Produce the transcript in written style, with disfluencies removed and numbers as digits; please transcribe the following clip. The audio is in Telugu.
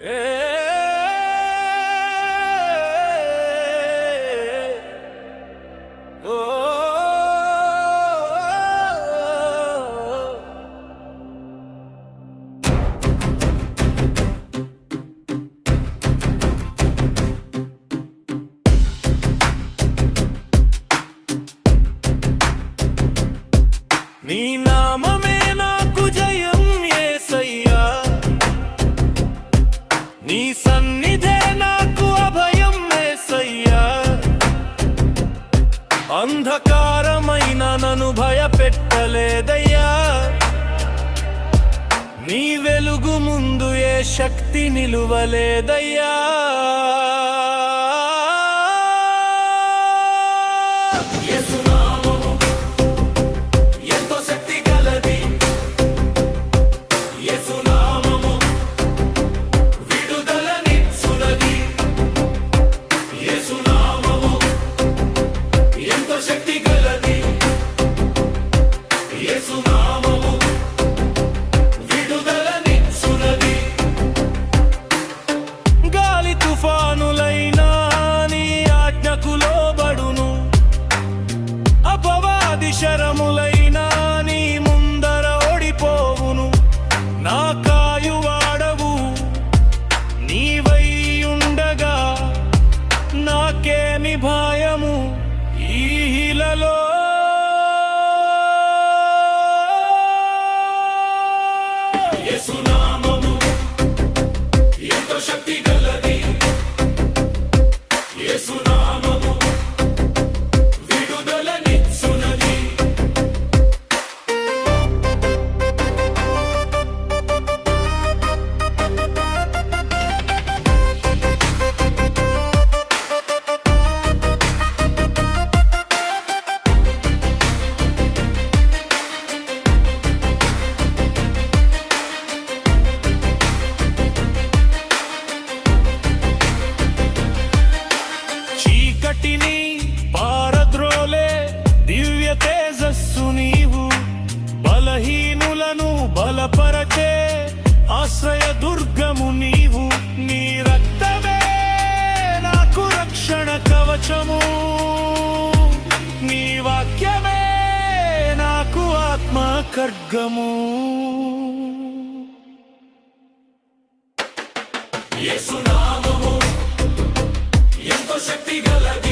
నీ నామమే నాకు జయం యేసయ్యా, నీ సన్నిధే నాకు అభయం యేసయ్యా. అంధకారమైన నన్ను భయపెట్టలేదయ్యా, నీ వెలుగు ముందు ఏ శక్తి నిలువలేదయ్యా. గాలి తుఫానులైనా నీ ఆజ్ఞకు లోబడును, అపవాది శరములైనా నీ ముందర ఓడిపోవును. నా కాయువాడవు నీవై ఉండగా నాకేమి భయము ఈలలో. యేసు నామము ఎంతో శక్తి గలది, యేసు నామము విడుదలనిచ్చునది. చీకటిని పారద్రోలే దివ్య తేజస్సు నీవు, బలహీనులను బలపరచే ఆశ్రయ దుర్గము నీవు. నీ రక్తమే నాకు రక్షణ కవచము, నీ వాక్యమే నాకు ఆత్మ ఖడ్గము. యేసు నామము ఎంతో శక్తి గలది.